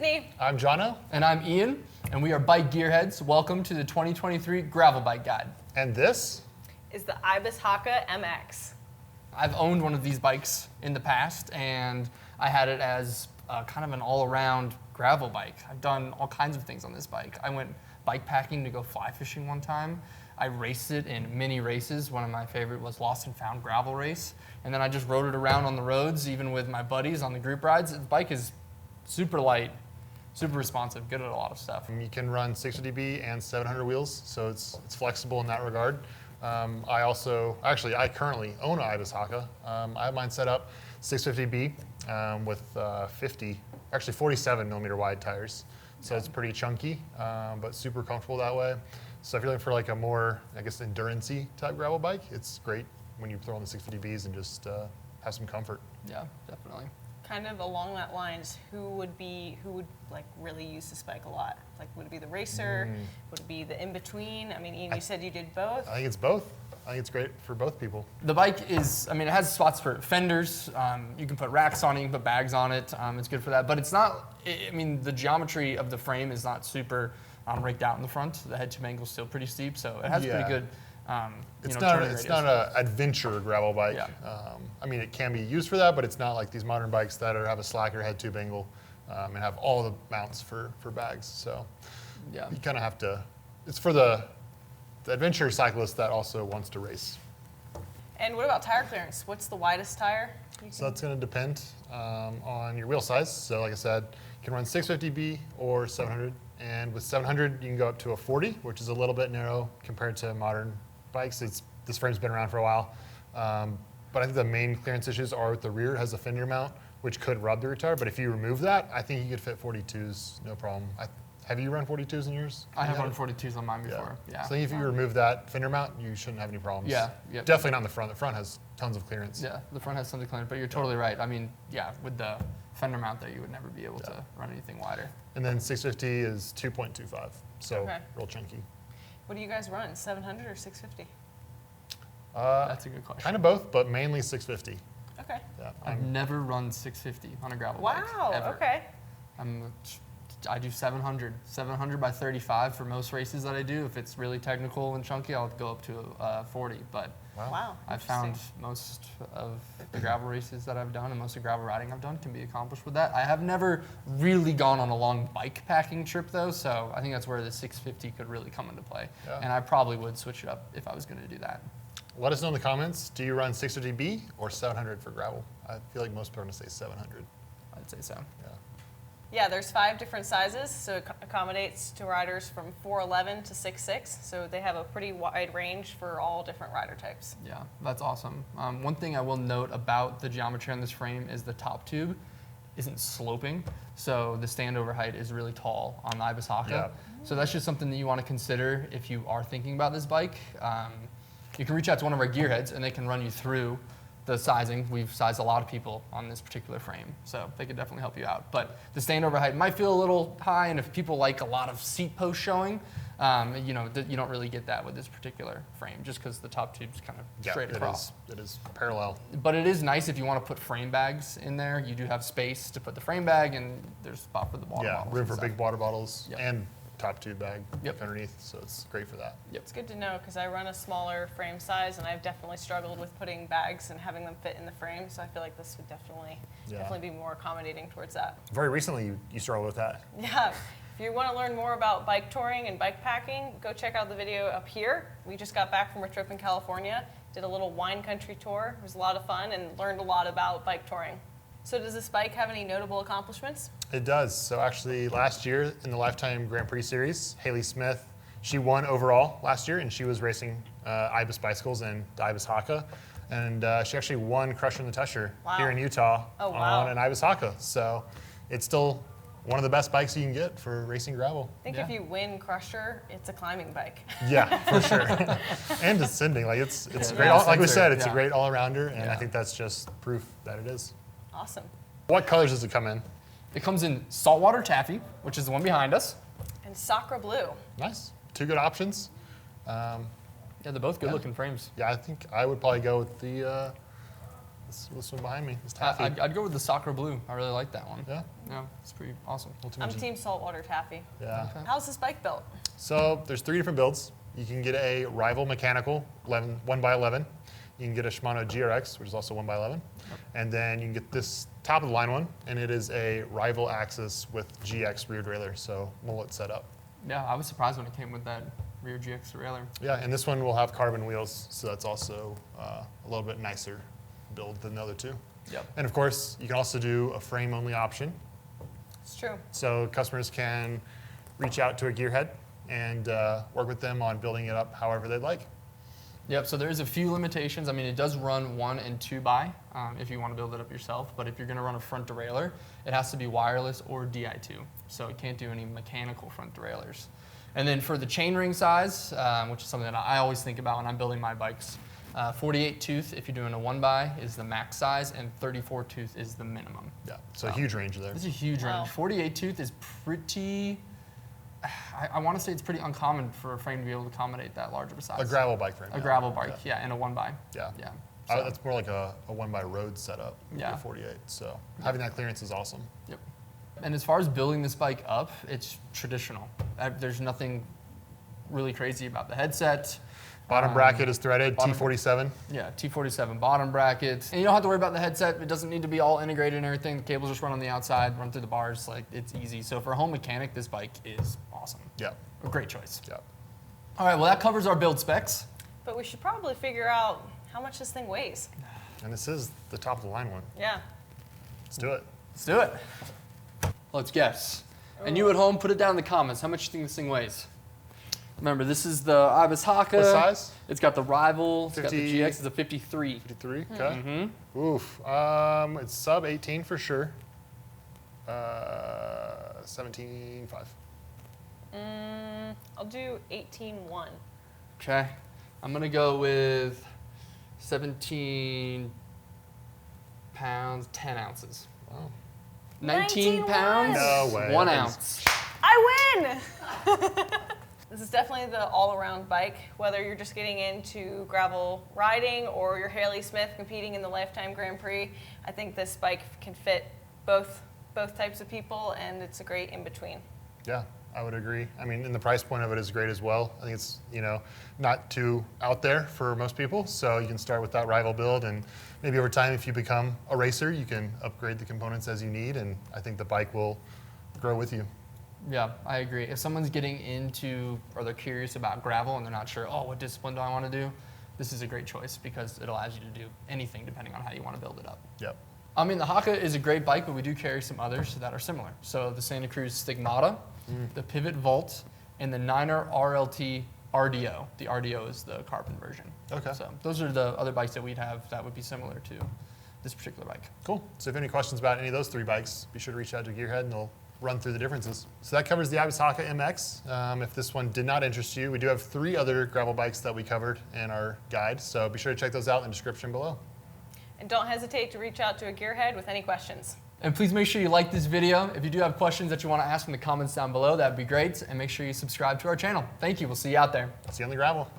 Sydney. I'm Jono. And I'm Ian, and we are Bike Gearheads. Welcome to the 2023 Gravel Bike Guide. And this Is the Ibis Hakka MX. I've owned one of these bikes in the past, and I had it as kind of an all-around gravel bike. I've done all kinds of things on this bike. I went bike packing to go fly fishing one time. I raced it in mini races. One of my favorite was Lost and Found gravel race. And then I just rode it around on the roads, even with my buddies on the group rides. The bike is super light, super responsive, good at a lot of stuff. you can run 650B and 700 wheels, so it's flexible in that regard. I currently own an Ibis Hakka. I have mine set up 650B with 47 millimeter wide tires. So it's pretty chunky, but super comfortable that way. So if you're looking for like a more, I guess, endurance-y type gravel bike, it's great when you throw on the 650Bs and just have some comfort. Yeah, definitely. Kind of along that lines, who would like really use this bike a lot? Like, would it be the racer? Would it be the in-between? I mean, Ian, you said you did both. I think it's both. I think it's great for both people. The bike is, it has spots for fenders. You can put racks on it, you can put bags on it. It's good for that. But it's not, the geometry of the frame is not super raked out in the front. The head tube angle is still pretty steep, so it has pretty good it's not an adventure gravel bike. Yeah. It can be used for that, but it's not like these modern bikes that have a slacker head tube angle and have all the mounts for bags. So yeah, you kind of have to, it's for the adventure cyclist that also wants to race. And what about tire clearance? What's the widest tire? So that's going to depend on your wheel size. So like I said, you can run 650B or 700. And with 700, you can go up to a 40, which is a little bit narrow compared to modern bikes. This frame's been around for a while. But I think the main clearance issues are with the rear. It has a fender mount, which could rub the rear tire. But if you remove that, I think you could fit 42s, no problem. Have you run 42s in yours? I have run 42s on mine before. Yeah. So if you remove that fender mount, you shouldn't have any problems. Yeah. Yep. Definitely not in the front. The front has tons of clearance. Yeah, the front has tons of clearance, but you're totally right. With the fender mount there, you would never be able to run anything wider. And then 650 is 2.25, so real chunky. What do you guys run, 700 or 650? That's a good question. Kind of both, but mainly 650. Okay. Yeah, I've never run 650 on a gravel bike. Wow, Ever. okay. I do 700 by 35 for most races that I do. If it's really technical and chunky, I'll go up to 40. But wow, I've found most of the gravel races that I've done and most of the gravel riding I've done can be accomplished with that. I have never really gone on a long bike packing trip though, so I think that's where the 650 could really come into play. Yeah. And I probably would switch it up if I was going to do that. Let us know in the comments, do you run 650B or 700 for gravel? I feel like most people are going to say 700. I'd say so. Yeah, there's 5 different sizes, so it accommodates to riders from 4'11 to 6'6", so they have a pretty wide range for all different rider types. Yeah, that's awesome. One thing I will note about the geometry on this frame is the top tube isn't sloping, so the standover height is really tall on the Ibis Hakka. Yeah. So that's just something that you want to consider if you are thinking about this bike. You can reach out to one of our gearheads and they can run you through the sizing. We've sized a lot of people on this particular frame, so they could definitely help you out. But the standover height might feel a little high, and if people like a lot of seat post showing, you don't really get that with this particular frame, just because the top tube's kind of straight across. It is parallel. But it is nice if you want to put frame bags in there. You do have space to put the frame bag, and there's a spot for the water bottles. Yeah, room for big water bottles and top tube bag underneath, so it's great for that. It's good to know because I run a smaller frame size and I've definitely struggled with putting bags and having them fit in the frame, so I feel like this would definitely be more accommodating towards that. Very recently you struggled with that. Yeah, if you want to learn more about bike touring and bike packing, go check out the video up here. We just got back from a trip in California, did a little wine country tour. It was a lot of fun and learned a lot about bike touring. So does this bike have any notable accomplishments? It does. So actually last year in the Lifetime Grand Prix Series, Haley Smith, she won overall last year, and she was racing Ibis bicycles and the Ibis Hakka. And she actually won Crusher in the Tusher here in Utah on an Ibis Hakka. So it's still one of the best bikes you can get for racing gravel. I think if you win Crusher, it's a climbing bike. Yeah, for sure. And descending. Like it's great. Like we said, it's a great all-arounder, and I think that's just proof that it is. Awesome. What colors does it come in? It comes in saltwater taffy, which is the one behind us. And Sacra Blue. Nice. 2 good options. Yeah, they're both good looking frames. Yeah, I think I would probably go with the this one behind me. It's taffy. I'd go with the soccer blue. I really like that one. Yeah. Yeah, it's pretty awesome. I'm team saltwater taffy. Yeah. Okay. How's this bike built? So there's 3 different builds. You can get a rival mechanical 1x11. You can get a Shimano GRX, which is also 1x11. And then you can get this top of the line one, and it is a rival axis with GX rear derailleur, so mullet setup. Yeah, I was surprised when it came with that rear GX derailleur. Yeah, and this one will have carbon wheels, so that's also a little bit nicer build than the other 2. Yep. And of course, you can also do a frame-only option. It's true. So customers can reach out to a gearhead and work with them on building it up however they'd like. Yep, so there's a few limitations. I mean, it does run 1 and 2x if you want to build it up yourself, but if you're going to run a front derailleur, it has to be wireless or Di2, so it can't do any mechanical front derailleurs. And then for the chainring size, which is something that I always think about when I'm building my bikes, 48 tooth, if you're doing a 1x, is the max size, and 34 tooth is the minimum. Yeah, so a huge range there. It's a huge Wow. range. 48 tooth is pretty, I want to say it's pretty uncommon for a frame to be able to accommodate that large of a size. A gravel bike frame. A gravel bike, yeah, and a 1x. Yeah. Yeah. That's more like a 1x road setup. Yeah. The 48. So having that clearance is awesome. Yep. And as far as building this bike up, it's traditional. There's nothing really crazy about the headset. Bottom bracket is threaded, bottom- T47. Yeah, T47 bottom bracket. And you don't have to worry about the headset. It doesn't need to be all integrated and everything. The cables just run on the outside, run through the bars. Like, it's easy. So for a home mechanic, this bike is awesome. Yeah. A great choice. Yeah. All right, well, that covers our build specs. But we should probably figure out how much this thing weighs. And this is the top of the line one. Yeah. Let's do it. Let's do it. Let's guess. And you at home, put it down in the comments. How much do you think this thing weighs? Remember, this is the Ibis Hakka. What size? It's got the rival. It's got the 50 GX. It's a 53. 53. Okay. Mm-hmm. Oof. It's sub 18 for sure. 17.5. I'll do 18.1. Okay. I'm going to go with 17 pounds, 10 ounces. Wow. 19 19 pounds, No way. 1 That ounce. I win! This is definitely the all-around bike, whether you're just getting into gravel riding or you're Haley Smith competing in the Lifetime Grand Prix. I think this bike can fit both types of people, and it's a great in-between. Yeah, I would agree. I mean, and the price point of it is great as well. I think it's, not too out there for most people. So you can start with that rival build, and maybe over time, if you become a racer, you can upgrade the components as you need, and I think the bike will grow with you. Yeah, I agree. If someone's getting into, or they're curious about gravel and they're not sure, what discipline do I want to do? This is a great choice because it allows you to do anything depending on how you want to build it up. Yep. I mean, the Hakka is a great bike, but we do carry some others that are similar. So the Santa Cruz Stigmata, the Pivot Volt, and the Niner RLT RDO. The RDO is the carbon version. Okay. So those are the other bikes that we'd have that would be similar to this particular bike. Cool. So if you have any questions about any of those 3 bikes, be sure to reach out to Gearhead and they'll run through the differences. So that covers the Ibis Hakka MX. If this one did not interest you, we do have 3 other gravel bikes that we covered in our guide. So be sure to check those out in the description below. And don't hesitate to reach out to a gearhead with any questions. And please make sure you like this video. If you do have questions that you want to ask in the comments down below, that'd be great. And make sure you subscribe to our channel. Thank you. We'll see you out there. See you on the gravel.